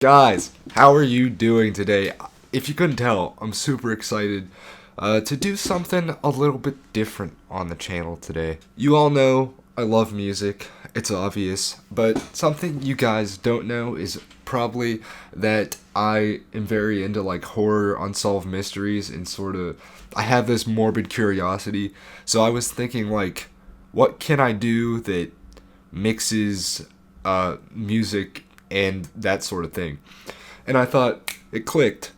Guys, how are you doing today? If you couldn't tell, I'm super excited to do something a little bit different on the channel today. You all know I love music, it's obvious, but something you guys don't know is probably that I am very into like horror, unsolved mysteries, and I have this morbid curiosity. So I was thinking like, what can I do that mixes music and that sort of thing. And I thought it clicked.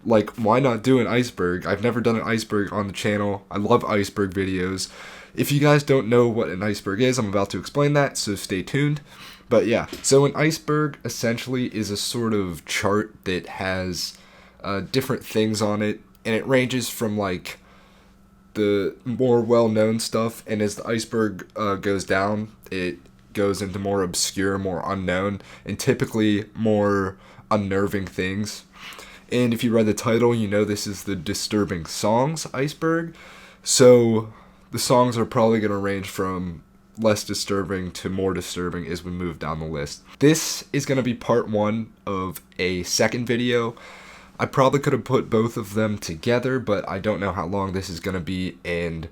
Like, why not do an iceberg? I've never done an iceberg on the channel. I love iceberg videos. If you guys don't know what an iceberg is, I'm about to explain that, so stay tuned. But yeah, so an iceberg essentially is a sort of chart that has different things on it, and it ranges from like the more well-known stuff, and as the iceberg goes down, it goes into more obscure, more unknown, and typically more unnerving things. And if you read the title, you know this is the Disturbing Songs Iceberg. So the songs are probably going to range from less disturbing to more disturbing as we move down the list. This is going to be part one of a second video. I probably could have put both of them together, but I don't know how long this is going to be, and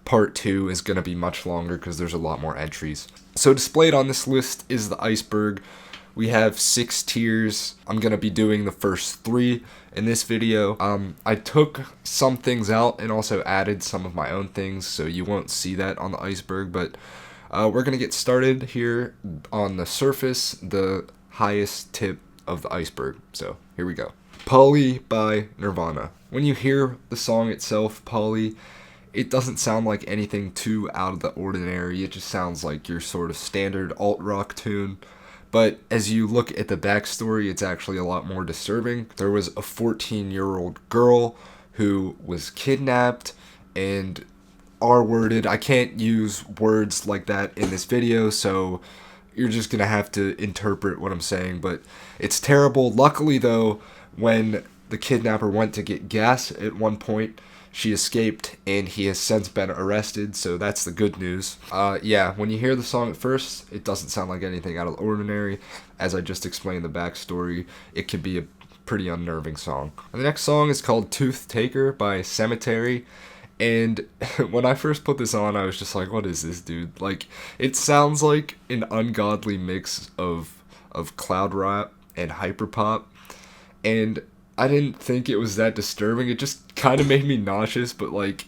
part two is going to be much longer because there's a lot more entries. So displayed on this list is the iceberg. We have 6 tiers. I'm going to be doing the first 3 in this video. I took some things out and also added some of my own things, so you won't see that on the iceberg, but we're going to get started here on the surface, the highest tip of the iceberg. So here we go. Polly by Nirvana. When you hear the song itself, Polly, it doesn't sound like anything too out of the ordinary. It just sounds like your sort of standard alt-rock tune. But as you look at the backstory, it's actually a lot more disturbing. There was a 14-year-old girl who was kidnapped and R-worded. I can't use words like that in this video, so you're just going to have to interpret what I'm saying. But it's terrible. Luckily, though, when the kidnapper went to get gas at one point, she escaped, and he has since been arrested, so that's the good news. Yeah, when you hear the song at first, it doesn't sound like anything out of the ordinary. As I just explained the backstory, it can be a pretty unnerving song. And the next song is called Tooth Taker by Cemetery, and when I first put this on, I was just like, what is this, dude? Like, it sounds like an ungodly mix of cloud rap and hyperpop, and I didn't think it was that disturbing. It just kind of made me nauseous, but like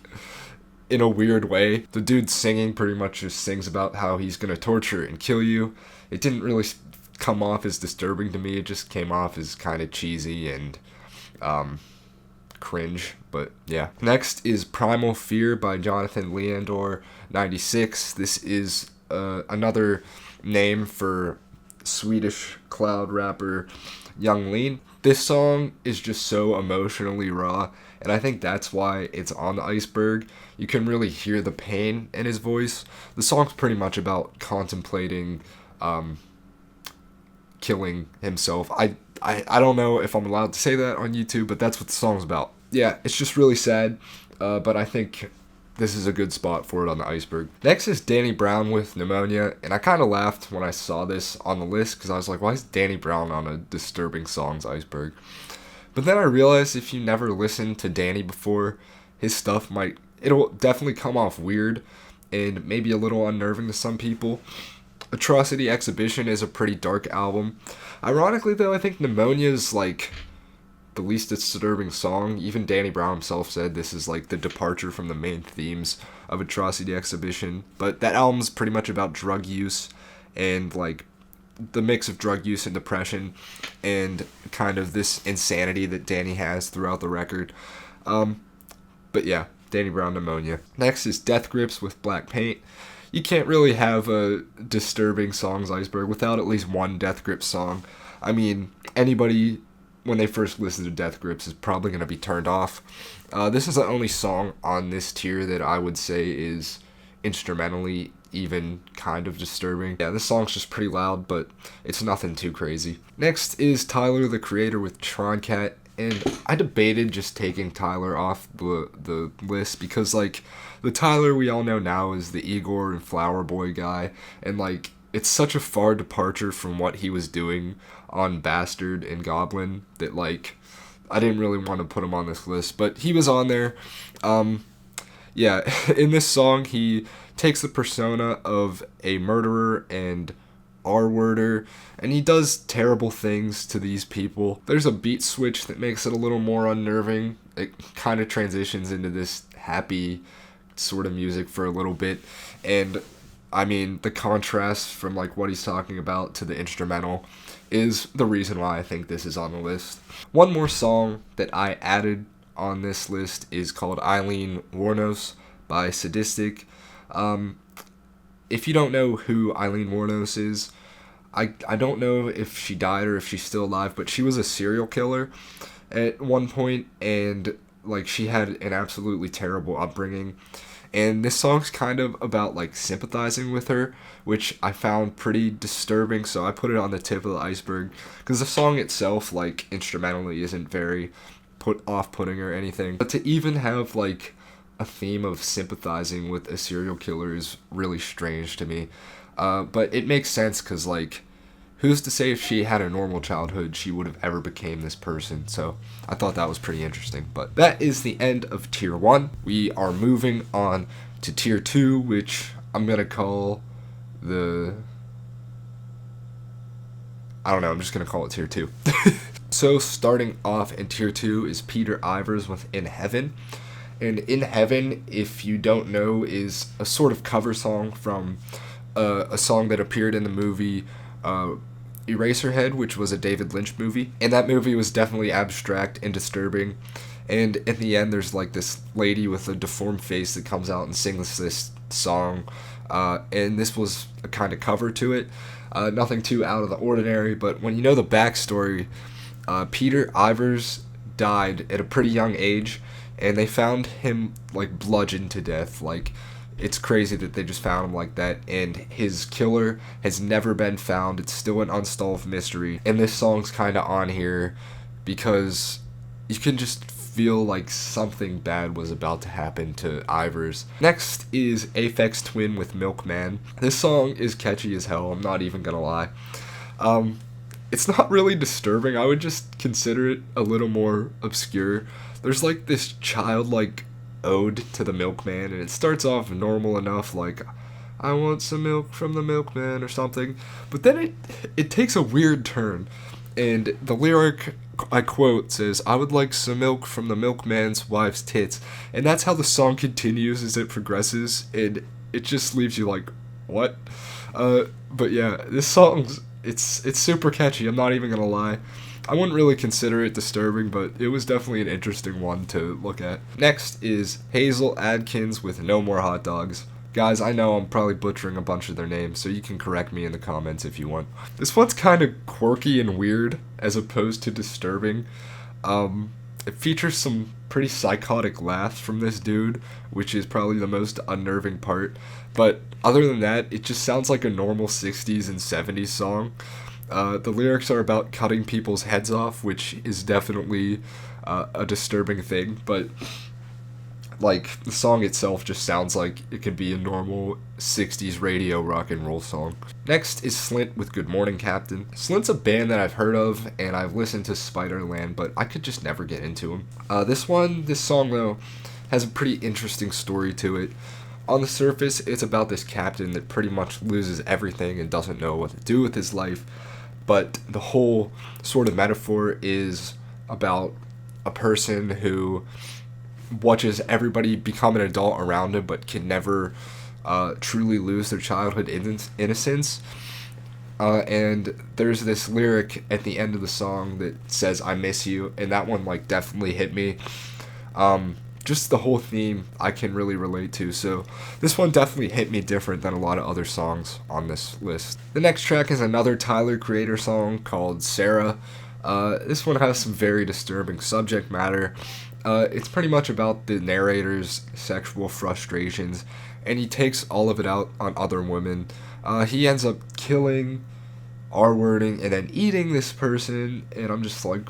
in a weird way. The dude singing pretty much just sings about how he's gonna torture and kill you. It didn't really come off as disturbing to me. It just came off as kind of cheesy and cringe, but yeah. Next is Primal Fear by Jonathan Leandor 96. This is another name for Swedish cloud rapper Young Lean. This song is just so emotionally raw, and I think that's why it's on the iceberg. You can really hear the pain in his voice. The song's pretty much about contemplating killing himself. I don't know if I'm allowed to say that on YouTube, but that's what the song's about. Yeah, it's just really sad, but I think this is a good spot for it on the iceberg. Next is Danny Brown with Pneumonia, and I kind of laughed when I saw this on the list because I was like, why is Danny Brown on a Disturbing Songs iceberg? But then I realized if you never listened to Danny before, his stuff it'll definitely come off weird and maybe a little unnerving to some people. Atrocity Exhibition is a pretty dark album. Ironically though, I think Pneumonia is like the least disturbing song. Even Danny Brown himself said this is like the departure from the main themes of Atrocity Exhibition. But that album's pretty much about drug use and like the mix of drug use and depression and kind of this insanity that Danny has throughout the record. But yeah, Danny Brown, Pneumonia. Next is Death Grips with Black Paint. You can't really have a Disturbing Songs iceberg without at least one Death Grips song. I mean, anybody when they first listen to Death Grips is probably going to be turned off. This is the only song on this tier that I would say is instrumentally even kind of disturbing. Yeah, this song's just pretty loud, but it's nothing too crazy. Next is Tyler, the Creator with Tron Cat, and I debated just taking Tyler off the list because like the Tyler we all know now is the Igor and Flower Boy guy, and like it's such a far departure from what he was doing on Bastard and Goblin that, like, I didn't really want to put him on this list, but he was on there. Yeah, in this song, he takes the persona of a murderer and R-worder, and he does terrible things to these people. There's a beat switch that makes it a little more unnerving. It kind of transitions into this happy sort of music for a little bit, and I mean, the contrast from, like, what he's talking about to the instrumental is the reason why I think this is on the list. One more song that I added on this list is called Eileen Wuornos by Sadistic. If you don't know who Eileen Wuornos is, I don't know if she died or if she's still alive, but she was a serial killer at one point, and, like, she had an absolutely terrible upbringing. And this song's kind of about, like, sympathizing with her, which I found pretty disturbing, so I put it on the tip of the iceberg. Because the song itself, like, instrumentally isn't very off-putting or anything. But to even have, like, a theme of sympathizing with a serial killer is really strange to me. But it makes sense, because, like, who's to say if she had a normal childhood she would have ever became this person? So I thought that was pretty interesting. But that is the end of Tier 1. We are moving on to Tier 2, which I'm going to call the... I don't know, I'm just going to call it Tier 2. So starting off in Tier 2 is Peter Ivers with In Heaven. And In Heaven, if you don't know, is a sort of cover song from a song that appeared in the movie Eraserhead, which was a David Lynch movie, and that movie was definitely abstract and disturbing, and in the end there's, like, this lady with a deformed face that comes out and sings this song, and this was a kind of cover to it. Nothing too out of the ordinary, but when you know the backstory, Peter Ivers died at a pretty young age, and they found him, like, bludgeoned to death. Like, it's crazy that they just found him like that, and his killer has never been found. It's still an unsolved mystery, and this song's kind of on here because you can just feel like something bad was about to happen to Ivers. Next is Aphex Twin with Milkman. This song is catchy as hell, I'm not even gonna lie. It's not really disturbing, I would just consider it a little more obscure. There's, like, this childlike ode to the milkman, and it starts off normal enough, like, I want some milk from the milkman or something, but then it takes a weird turn, and the lyric, I quote, says, I would like some milk from the milkman's wife's tits, and that's how the song continues as it progresses, and it just leaves you like, what? But yeah, this song's, it's super catchy, I'm not even gonna lie. I wouldn't really consider it disturbing, but it was definitely an interesting one to look at. Next is Hazel Adkins with No More Hot Dogs. Guys, I know I'm probably butchering a bunch of their names, so you can correct me in the comments if you want. This one's kind of quirky and weird, as opposed to disturbing. It features some pretty psychotic laughs from this dude, which is probably the most unnerving part. But other than that, it just sounds like a normal 60s and 70s song. The lyrics are about cutting people's heads off, which is definitely a disturbing thing, but, like, the song itself just sounds like it could be a normal 60s radio rock and roll song. Next is Slint with Good Morning Captain. Slint's a band that I've heard of, and I've listened to Spiderland, but I could just never get into them. This song, though, has a pretty interesting story to it. On the surface, it's about this captain that pretty much loses everything and doesn't know what to do with his life. But the whole sort of metaphor is about a person who watches everybody become an adult around him but can never truly lose their childhood innocence. And there's this lyric at the end of the song that says, I miss you, and that one, like, definitely hit me. Just the whole theme I can really relate to, so this one definitely hit me different than a lot of other songs on this list. The next track is another Tyler Creator song called Sarah. This one has some very disturbing subject matter. It's pretty much about the narrator's sexual frustrations, and he takes all of it out on other women. He ends up killing, R-wording, and then eating this person, and I'm just like,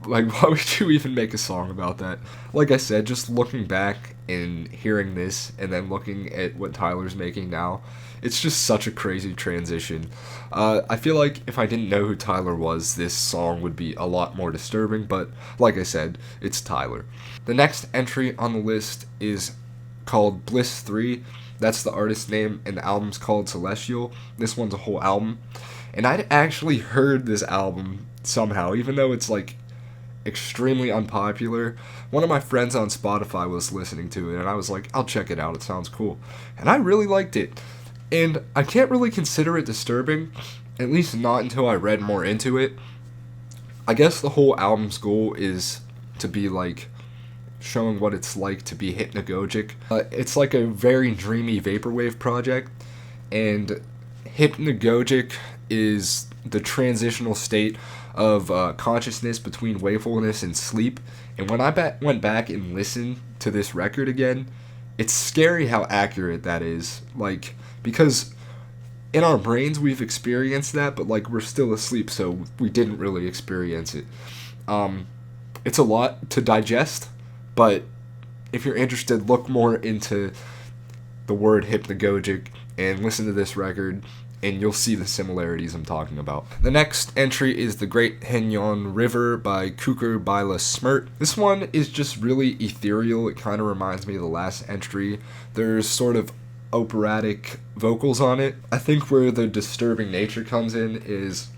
Like, why would you even make a song about that? Like I said, just looking back and hearing this and then looking at what Tyler's making now, it's just such a crazy transition. I feel like if I didn't know who Tyler was, this song would be a lot more disturbing, but like I said, it's Tyler. The next entry on the list is called Bliss III. That's the artist's name, and the album's called Celestial. This one's a whole album. And I'd actually heard this album somehow, even though it's like extremely unpopular. One of my friends on Spotify was listening to it, and I was like, I'll check it out, it sounds cool. And I really liked it. And I can't really consider it disturbing, at least not until I read more into it. I guess the whole album's goal is to be like showing what it's like to be hypnagogic. It's like a very dreamy vaporwave project, and hypnagogic is the transitional state of consciousness between wakefulness and sleep. And when I went back and listened to this record again, it's scary how accurate that is. Like, because in our brains we've experienced that, but like we're still asleep, so we didn't really experience it. It's a lot to digest, but if you're interested, look more into the word hypnagogic and listen to this record, and you'll see the similarities I'm talking about. The next entry is The Great Henyon River by Kuker Bila Smirt. This one is just really ethereal. It kind of reminds me of the last entry. There's sort of operatic vocals on it. I think where the disturbing nature comes in is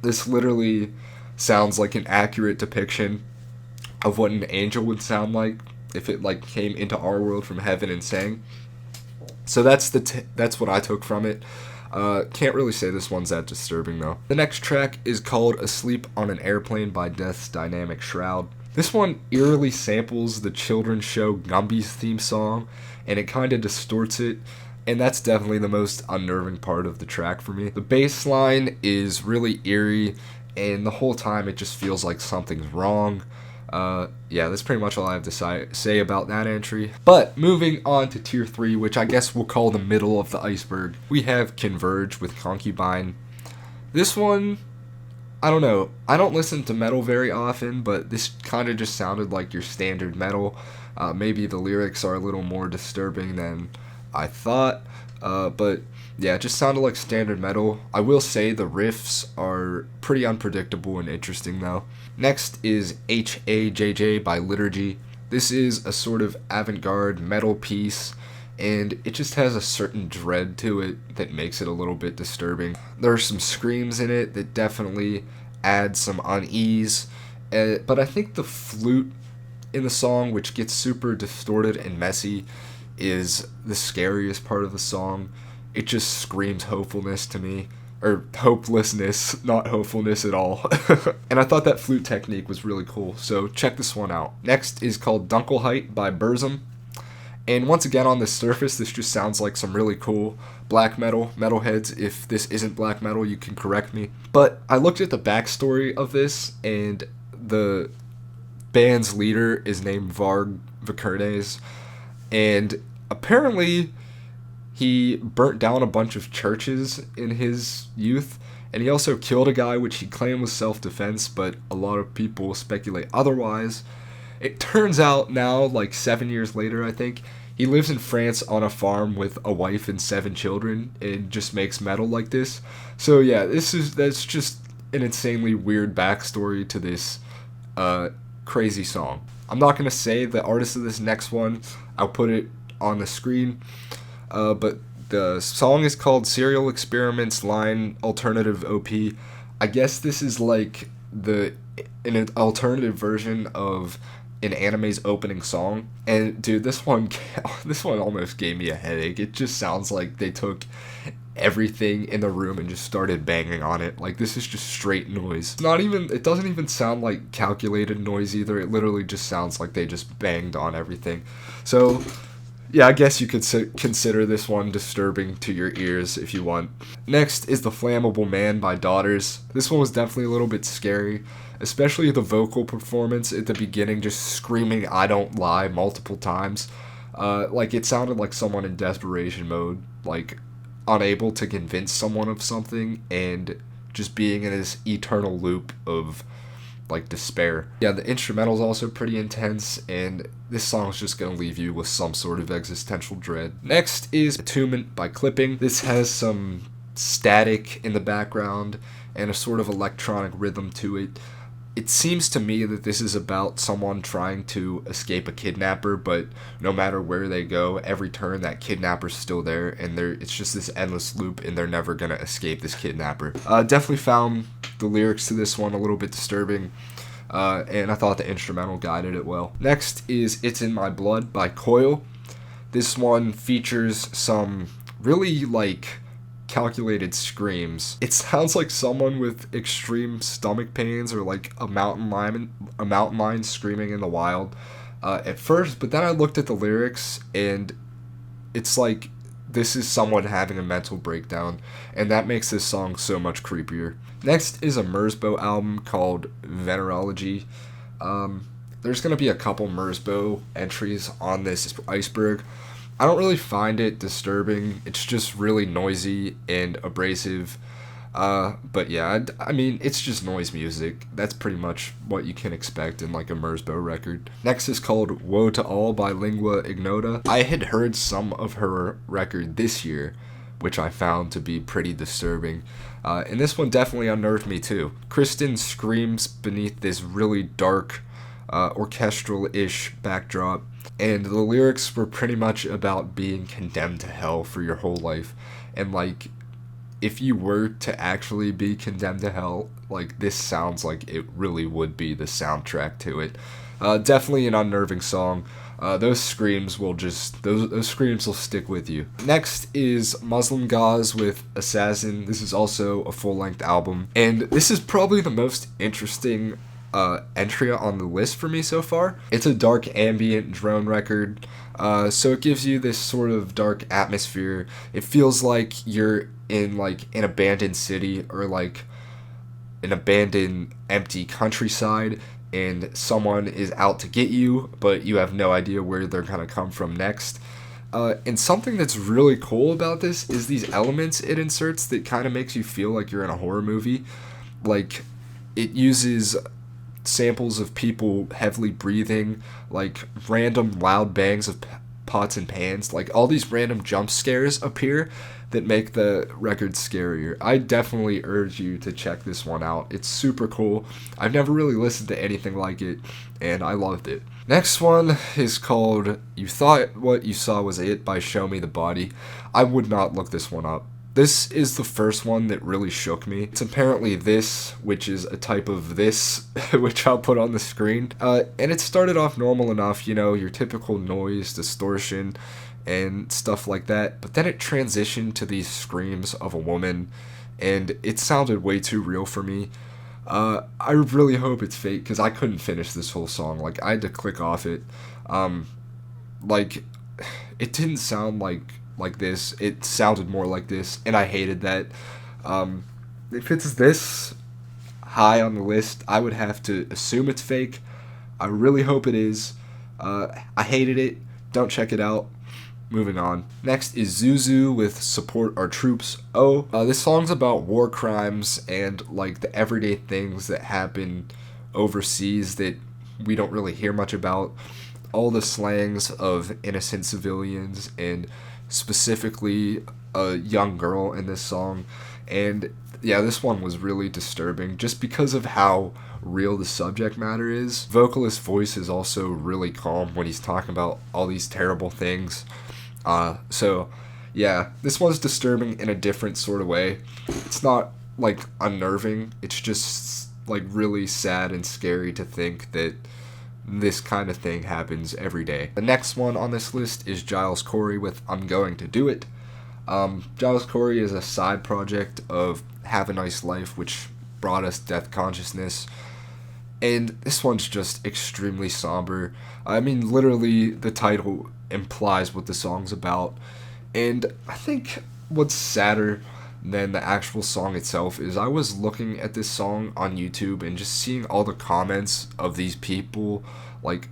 this literally sounds like an accurate depiction of what an angel would sound like if it like came into our world from heaven and sang. So that's what I took from it. Can't really say this one's that disturbing though. The next track is called Asleep on an Airplane by Death's Dynamic Shroud. This one eerily samples the children's show Gumby's theme song, and it kind of distorts it, and that's definitely the most unnerving part of the track for me. The bass line is really eerie, and the whole time it just feels like something's wrong. Yeah, that's pretty much all I have to say about that entry. But moving on to tier 3, which I guess we'll call the middle of the iceberg, we have Converge with Concubine. This one, I don't know, I don't listen to metal very often, but this kind of just sounded like your standard metal. Maybe the lyrics are a little more disturbing than I thought, but yeah, it just sounded like standard metal. I will say the riffs are pretty unpredictable and interesting though. Next is HAJJ by Liturgy. This is a sort of avant-garde metal piece, and it just has a certain dread to it that makes it a little bit disturbing. There are some screams in it that definitely add some unease, but I think the flute in the song, which gets super distorted and messy, is the scariest part of the song. It just screams hopefulness to me. Or hopelessness, not hopefulness at all. And I thought that flute technique was really cool, so check this one out. Next is called Dunkelheit by Burzum. And once again, on the surface, this just sounds like some really cool black metal. Metalheads, if this isn't black metal, you can correct me. But I looked at the backstory of this, and the band's leader is named Varg Vikernes, and apparently he burnt down a bunch of churches in his youth, and he also killed a guy, which he claimed was self-defense, but a lot of people speculate otherwise. It turns out now, like 7 years later, I think, he lives in France on a farm with a wife and 7 children, and just makes metal like this. So yeah, that's just an insanely weird backstory to this crazy song. I'm not going to say the artist of this next one. I'll put it on the screen. But the song is called Serial Experiments Line Alternative OP. I guess this is like an alternative version of an anime's opening song. And dude, this one almost gave me a headache. It just sounds like they took everything in the room and just started banging on it. Like, this is just straight noise. It doesn't even sound like calculated noise either. It literally just sounds like they just banged on everything. So yeah, I guess you could consider this one disturbing to your ears if you want. Next is The Flammable Man by Daughters. This one was definitely a little bit scary, especially the vocal performance at the beginning, just screaming "I don't lie" multiple times. Like, it sounded like someone in desperation mode, like unable to convince someone of something and just being in this eternal loop of like despair. Yeah, the instrumental's also pretty intense, and this song's just gonna leave you with some sort of existential dread. Next is Attuned by Clipping. This has some static in the background and a sort of electronic rhythm to it. It seems to me that this is about someone trying to escape a kidnapper, but no matter where they go, every turn that kidnapper's still there, and it's just this endless loop, and they're never gonna escape this kidnapper. Definitely found the lyrics to this one a little bit disturbing, and I thought the instrumental guided it well. Next is It's in My Blood by Coyle. This one features some really, calculated screams. It sounds like someone with extreme stomach pains, or like a mountain lion screaming in the wild at first, but then I looked at the lyrics, and it's like this is someone having a mental breakdown, and that makes this song so much creepier. Next is a Mersbo album called Venerology. There's gonna be a couple Mersbo entries on this Iceberg. I don't really find it disturbing. It's just really noisy and abrasive. But yeah, I mean, it's just noise music. That's pretty much what you can expect in like a Mersbo record. Next is called Woe to All by Lingua Ignota. I had heard some of her record this year, which I found to be pretty disturbing. And this one definitely unnerved me too. Kristen screams beneath this really dark, orchestral-ish backdrop, and the lyrics were pretty much about being condemned to hell for your whole life. And if you were to actually be condemned to hell, this sounds like it really would be the soundtrack to it. Definitely an unnerving song. Those screams will those screams will stick with you. Next is Muslim Gauze with Assassin. This is also a full-length album, and this is probably the most interesting entry on the list for me so far. It's a dark ambient drone record, so it gives you this sort of dark atmosphere. It feels like you're in an abandoned city, or an abandoned empty countryside, and someone is out to get you, but you have no idea where they're gonna come from next. And something that's really cool about this is these elements it inserts that kind of makes you feel like you're in a horror movie. It uses samples of people heavily breathing, random loud bangs of pots and pans, all these random jump scares appear that make the record scarier. I definitely urge you to check this one out. It's super cool. I've never really listened to anything like it, and I loved it. Next one is called You Thought What You Saw Was It by Show Me the Body. I would not look this one up. This is the first one that really shook me. It's apparently this, which is a type of this, which I'll put on the screen. And it started off normal enough, your typical noise, distortion, and stuff like that. But then it transitioned to these screams of a woman, and it sounded way too real for me. I really hope it's fake, because I couldn't finish this whole song. I had to click off it. It didn't sound like this. It sounded more like this, and I hated that. If it's this high on the list, I would have to assume it's fake. I really hope it is. I hated it. Don't check it out. Moving on. Next is Zuzu with Support Our Troops. This song's about war crimes and the everyday things that happen overseas that we don't really hear much about. All the slangs of innocent civilians, and specifically a young girl in this song. And yeah, this one was really disturbing just because of how real the subject matter is. Vocalist's voice is also really calm when he's talking about all these terrible things. So yeah, this one's disturbing in a different sort of way. It's not unnerving, it's just really sad and scary to think that this kind of thing happens every day. The next one on this list is Giles Corey with I'm Going to Do It. Giles Corey is a side project of Have a Nice Life, which brought us Death Consciousness. And this one's just extremely somber. I mean, literally, the title implies what the song's about. And I think what's sadder than the actual song itself is I was looking at this song on YouTube and just seeing all the comments of these people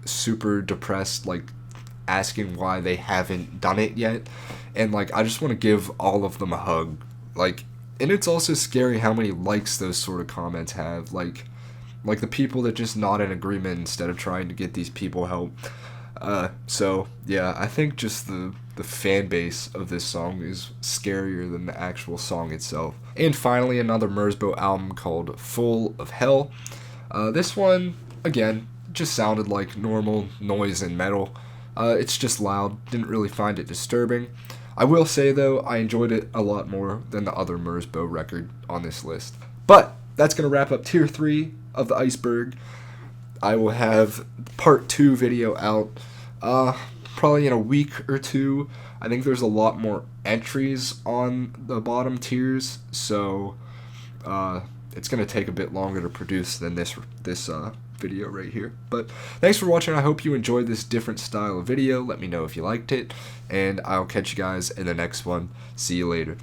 super depressed, asking why they haven't done it yet, and I just want to give all of them a hug. And it's also scary how many likes those sort of comments have. like the people that just nod in agreement instead of trying to get these people help. So yeah, I think just the fan base of this song is scarier than the actual song itself. And finally, another Mersbo album called Full of Hell. This one, again, just sounded like normal noise and metal. It's just loud, didn't really find it disturbing. I will say though, I enjoyed it a lot more than the other Mersbo record on this list. But that's going to wrap up tier 3 of the Iceberg. I will have part 2 video out probably in a week or two. I think there's a lot more entries on the bottom tiers, so it's going to take a bit longer to produce than this video right here. But thanks for watching. I hope you enjoyed this different style of video. Let me know if you liked it, and I'll catch you guys in the next one. See you later.